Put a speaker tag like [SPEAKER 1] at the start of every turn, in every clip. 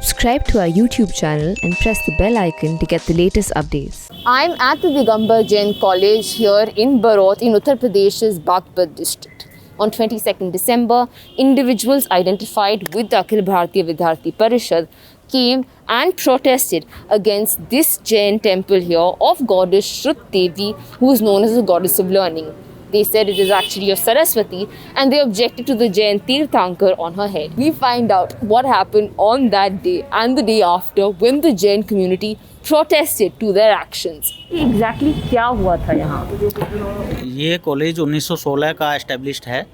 [SPEAKER 1] Subscribe to our YouTube channel and press the bell icon to get the latest updates.
[SPEAKER 2] I'm at the Digambar Jain College here in Baraut in Uttar Pradesh's Baghpat district. On 22nd December, individuals identified with the Akhil Bharatiya Vidyarthi Parishad came and protested against this Jain temple here of goddess Shrut Devi, who is known as the goddess of learning. They said it is actually of Saraswati and they objected to the Jain Tirthankar on her head. We find out what happened on that day and the day after when the Jain community protested to their actions. Exactly क्या हुआ था यहाँ?
[SPEAKER 3] ये college 1916 का established है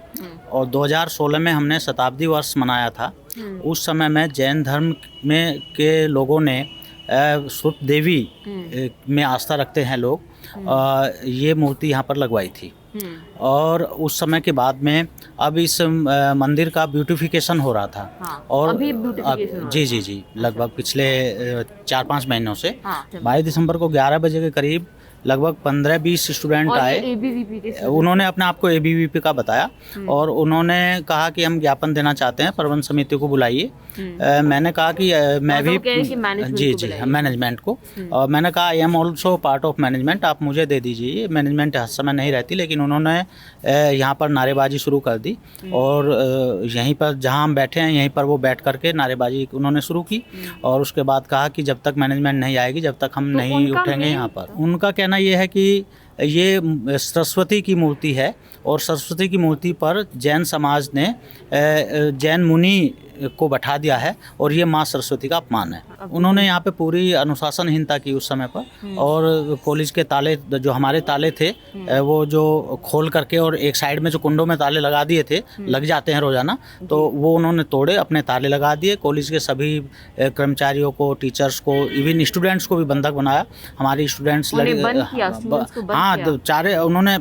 [SPEAKER 3] और 2016 में हमने शताब्दी वर्ष मनाया था। उस समय में जैन धर्म में के लोगों ने श्रुत देवी में आस्था रखते हैं लोग, ये मूर्ति यहाँ पर लगवाई थी। और उस समय के बाद में अब इस मंदिर का ब्यूटिफिकेशन हो रहा था।
[SPEAKER 2] हाँ,
[SPEAKER 3] और
[SPEAKER 2] अभी ब्यूटिफिकेशन
[SPEAKER 3] जी लगभग पिछले 4-5 महीनों से 22 दिसंबर को 11 बजे के करीब लगभग 15-20 स्टूडेंट आए। उन्होंने अपने आप को ABVP का बताया और उन्होंने कहा कि हम ज्ञापन देना चाहते हैं, प्रबंध समिति को बुलाइए। मैंने कहा कि मैं भी जी मैनेजमेंट को, और मैंने कहा I am also part of management, आप मुझे दे दीजिए। मैनेजमेंट हर समय नहीं रहती, लेकिन उन्होंने यहाँ पर नारेबाजी शुरू कर दी और यहीं पर जहाँ हम बैठे हैं यहीं पर वो बैठ करके नारेबाजी उन्होंने शुरू की। और उसके बाद कहा कि जब तक मैनेजमेंट नहीं आएगी जब तक हम नहीं उठेंगे यहाँ पर। उनका कहना ये है कि ये सरस्वती की मूर्ति है और सरस्वती की मूर्ति पर जैन समाज ने जैन मुनि को बैठा दिया है और ये माँ सरस्वती का अपमान है। उन्होंने यहाँ पे पूरी अनुशासनहीनता की उस समय पर, और कॉलेज के ताले जो हमारे ताले थे वो जो खोल करके और एक साइड में जो कुंडों में ताले लगा दिए थे, लग जाते हैं रोज़ाना, तो वो उन्होंने तोड़े, अपने ताले लगा दिए। कॉलेज के सभी कर्मचारियों को, टीचर्स को, इवन स्टूडेंट्स को भी बंधक बनाया। हमारी स्टूडेंट्स हाँ चारे उन्होंने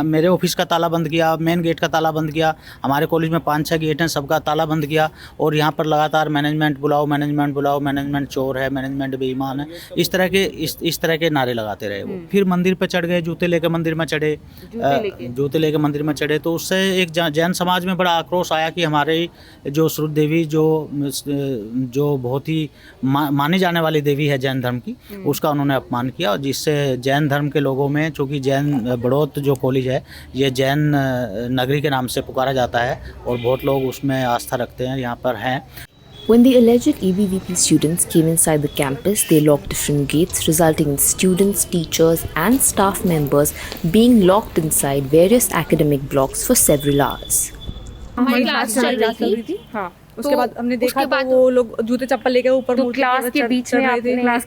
[SPEAKER 3] मेरे ऑफिस का ताला बंद किया, मेन गेट का ताला बंद किया, हमारे कॉलेज में 5-6 गेट हैं, सबका ताला बंद किया। और यहाँ पर लगातार मैनेजमेंट बुलाओ, मैनेजमेंट बुलाओ, मैनेजमेंट चोर है, मैनेजमेंट बेईमान है, इस तरह के नारे लगाते रहे वो। फिर मंदिर पे चढ़ गए, जूते लेके मंदिर में चढ़े, जूते लेके मंदिर में चढ़े। तो उससे एक जैन समाज में बड़ा आक्रोश आया कि हमारे जो श्रुत देवी जो बहुत ही मानी जाने वाली देवी है जैन धर्म की, उसका उन्होंने अपमान किया। और जिससे जैन धर्म के लोगों में, चूँकि जैन बड़ौत जो कॉलेज है ये जैन नगरी के नाम से पुकारा जाता है और बहुत लोग उसमें आस्था रखते हैं, यहाँ पर हैं।
[SPEAKER 1] When the alleged ABVP students came inside the campus, they locked different gates, resulting in students, teachers, and staff members being locked inside various academic blocks for several hours.
[SPEAKER 2] हमारी क्लास चल रही थी। हाँ।
[SPEAKER 4] उसके बाद हमने देखा तो वो लोग जूते चप्पल लेकर ऊपर
[SPEAKER 2] तो क्लास के बीच में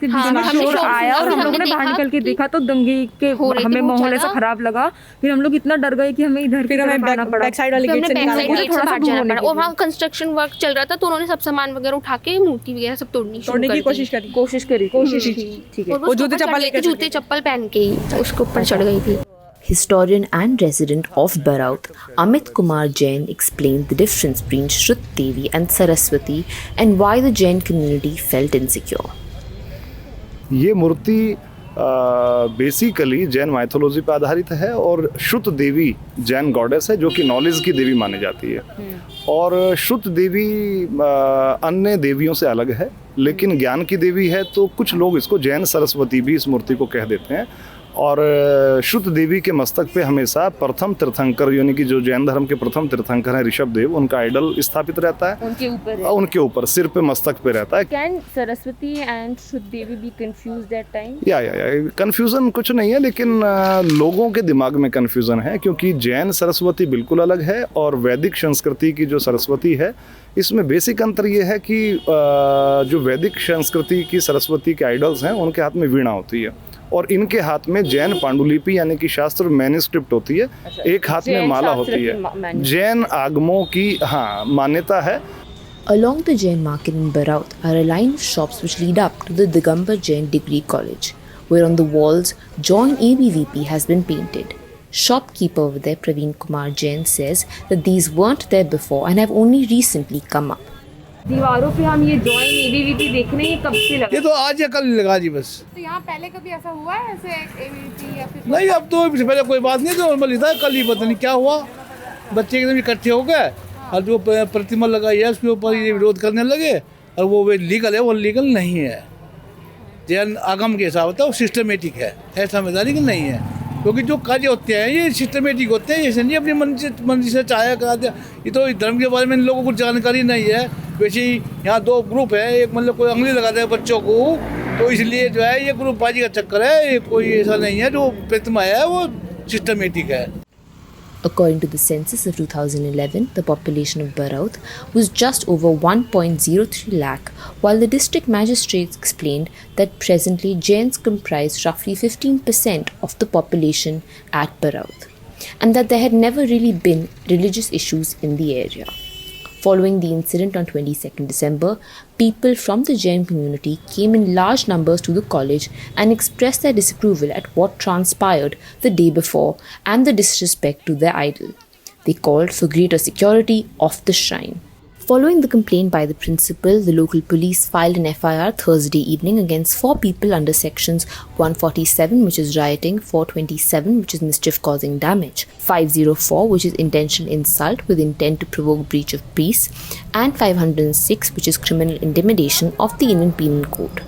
[SPEAKER 4] शोर आया और हम लोगों ने बाहर निकल के देखा तो दंगे के हमें माहौल ऐसा खराब लगा। फिर हम लोग इतना डर गए कि हमें इधर फिर हमें बैक साइड वाले गेट से निकालना पड़ा।
[SPEAKER 5] और वहाँ कंस्ट्रक्शन वर्क चल रहा था तो उन्होंने सब सामान वगैरह उठा के मूर्ति वगैरह सब तोड़ने की कोशिश करी। ठीक है, वो जूते चप्पल पहन के ही उसके ऊपर चढ़ गई थी।
[SPEAKER 1] Historian and resident of Baraut, Amit Kumar Jain explained the difference between Shrut Devi and Saraswati and why the Jain community felt insecure.
[SPEAKER 6] ये मूर्ति बेसिकली जैन माइथोलॉजी पर आधारित है और श्रुत देवी जैन गॉडेस है जो कि नॉलेज की देवी मानी जाती है। और श्रुत देवी अन्य देवियों से अलग है, लेकिन ज्ञान की देवी है, तो कुछ लोग इसको जैन सरस्वती भी इस मूर्ति को कह देते हैं। और श्रुत देवी के मस्तक पे हमेशा प्रथम तीर्थंकर यानी कि जो जैन धर्म के प्रथम तीर्थंकर हैं ऋषभ देव, उनका आइडल स्थापित रहता है उनके ऊपर सिर पे मस्तक पे रहता है।
[SPEAKER 2] Can Saraswati and Shrut Devi be confused at time?
[SPEAKER 6] या कंफ्यूजन कुछ नहीं है, लेकिन लोगों के दिमाग में कंफ्यूजन है, क्योंकि जैन सरस्वती बिल्कुल अलग है और वैदिक संस्कृति की जो सरस्वती है इसमें बेसिक अंतर ये है कि जो वैदिक संस्कृति की सरस्वती के आइडल्स हैं उनके हाथ में वीणा होती है और इनके हाथ में जैन पांडुलिपि यानी कि शास्त्र मैन्युस्क्रिप्ट होती है, एक हाथ में माला होती है। जैन आगमों की मान्यता है।
[SPEAKER 1] Along the Jain market in Baraut are a line of shops which lead up to the Digambar Jain Degree College, where on the walls Join ABVP has been painted. Shopkeeper over there, Praveen Kumar Jain, says that these weren't there before and have only recently come up.
[SPEAKER 2] दीवारों पे हम ये join ABVP देख रहे हैं, कब से लगा?
[SPEAKER 7] ये तो आज या कल लगा जी बस।
[SPEAKER 5] तो यहाँ पहले कभी ऐसा हुआ है ऐसे ABVP या फिर?
[SPEAKER 7] नहीं, अब तो पहले कोई बात नहीं, नॉर्मल था। कल ही पता नहीं क्या हुआ, बच्चे एकदम इकट्ठे हो गए और जो प्रतिमा लगाई है उसके ऊपर ये विरोध करने लगे और वो लीगल है, वो लीगल नहीं है। जैन आगम के हिसाब से वो सिस्टमेटिक है समझदारी कि नहीं है, क्योंकि जो कार्य होते हैं ये सिस्टमेटिक होते हैं, ऐसे नहीं अपनी मर्जी से चाहे करा दिया। ये तो धर्म के बारे में इन लोगों को जानकारी नहीं है। वैसे ही यहाँ दो ग्रुप है, एक मतलब कोई अंगली लगाता है बच्चों को, तो इसलिए जो है ये ग्रुपबाजी का चक्कर है, ये कोई ऐसा नहीं है जो प्रतिमा है वो सिस्टमेटिक है।
[SPEAKER 1] According to the census of 2011, the population of Baraut was just over 1.03 lakh, while the district magistrates explained that presently Jains comprise roughly 15% of the population at Baraut, and that there had never really been religious issues in the area. Following the incident on 22nd December, people from the Jain community came in large numbers to the college and expressed their disapproval at what transpired the day before and the disrespect to their idol. They called for greater security of the shrine. Following the complaint by the principal, the local police filed an FIR Thursday evening against 4 people under sections 147, which is rioting, 427, which is mischief-causing damage, 504, which is intentional insult with intent to provoke breach of peace, and 506, which is criminal intimidation of the Indian Penal Code.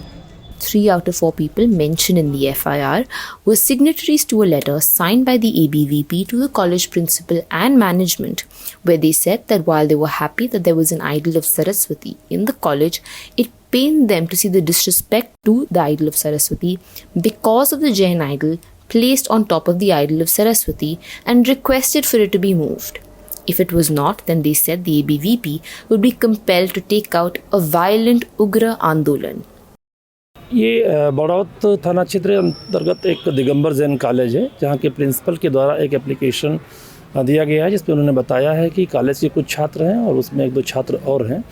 [SPEAKER 1] 3 out of 4 people mentioned in the FIR were signatories to a letter signed by the ABVP to the college principal and management, where they said that while they were happy that there was an idol of Saraswati in the college, it pained them to see the disrespect to the idol of Saraswati because of the Jain idol placed on top of the idol of Saraswati, and requested for it to be moved. If it was not, then they said the ABVP would be compelled to take out a violent Ugra Andolan.
[SPEAKER 8] ये बड़ौत थाना क्षेत्र अंतर्गत एक Digambar Jain college है, जहाँ के principal के द्वारा एक एप्लीकेशन दिया गया है, जिसमें उन्होंने बताया है कि कॉलेज के कुछ छात्र हैं और उसमें 1-2 छात्र और हैं,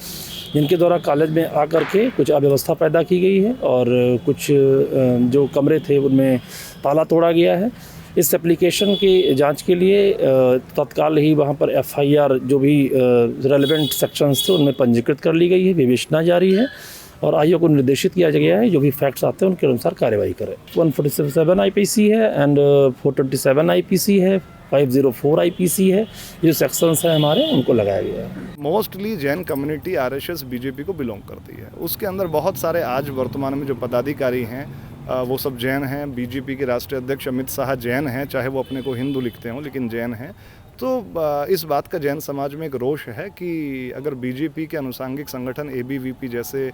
[SPEAKER 8] जिनके द्वारा कॉलेज में आकर के कुछ अव्यवस्था पैदा की गई है और कुछ जो कमरे थे उनमें ताला तोड़ा गया है। इस एप्लीकेशन की जांच के लिए तत्काल ही वहाँ पर FIR जो भी रेलेवेंट सेक्शंस थे उनमें पंजीकृत कर ली गई है, विवेचना जारी है और आयोग को निर्देशित किया गया है जो भी फैक्ट्स आते हैं उनके अनुसार कार्रवाई करें। 147 IPC है एंड 427 IPC है, 504 IPC है, ये जो सेक्शंस हैं हमारे उनको लगाया गया है।
[SPEAKER 6] Mostly Jain community RSS BJP को बिलोंग करती है। उसके अंदर बहुत सारे आज वर्तमान में जो पदाधिकारी हैं वो सब जैन हैं। BJP के राष्ट्रीय अध्यक्ष अमित शाह जैन हैं, चाहे वो अपने को हिंदू लिखते हों लेकिन जैन हैं। तो इस बात का जैन समाज में एक रोष है कि अगर BJP के अनुसांगिक संगठन ABVP जैसे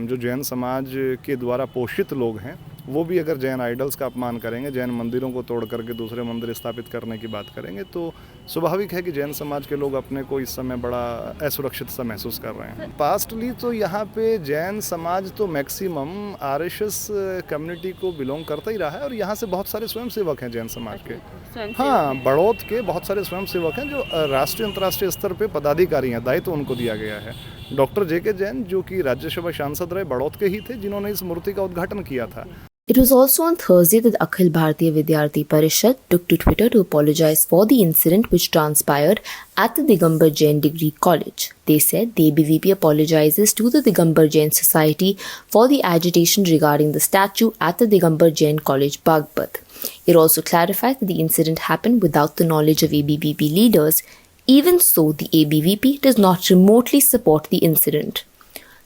[SPEAKER 6] जो जैन समाज के द्वारा पोषित लोग हैं वो भी अगर जैन आइडल्स का अपमान करेंगे, जैन मंदिरों को तोड़ करके दूसरे मंदिर स्थापित करने की बात करेंगे, तो स्वाभाविक है कि जैन समाज के लोग अपने को इस समय बड़ा असुरक्षित सा महसूस कर रहे हैं। पास्टली तो यहाँ पे जैन समाज तो मैक्सिमम RSS कम्युनिटी को बिलोंग करता ही रहा है और यहाँ से बहुत सारे स्वयंसेवक हैं जैन समाज के। हाँ, बड़ौत के बहुत सारे स्वयंसेवक हैं जो राष्ट्रीय अंतर्राष्ट्रीय स्तर पे पदाधिकारी हैं, दायित्व उनको दिया गया है। डॉक्टर JK जैन जो कि राज्यसभा सांसद रहे, बड़ौत के ही थे, जिन्होंने इस मूर्ति का उद्घाटन किया था।
[SPEAKER 1] It was also on Thursday that Akhil Bharatiya Vidyarthi Parishad took to Twitter to apologize for the incident which transpired at the Digambar Jain Degree College. They said the ABVP apologizes to the Digambar Jain Society for the agitation regarding the statue at the Digambar Jain College, Bagpat. It also clarified that the incident happened without the knowledge of ABVP leaders. Even so, the ABVP does not remotely support the incident.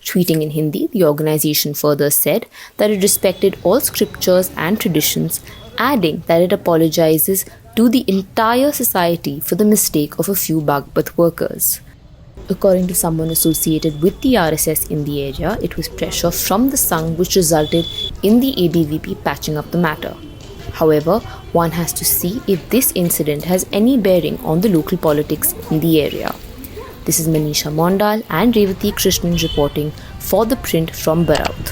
[SPEAKER 1] Tweeting in Hindi, the organization further said that it respected all scriptures and traditions, adding that it apologizes to the entire society for the mistake of a few Bagpat workers. According to someone associated with the RSS in the area, it was pressure from the Sangh which resulted in the ABVP patching up the matter. However, one has to see if this incident has any bearing on the local politics in the area. This is Manisha Mondal and Revati Krishnan reporting for The Print from Baraut.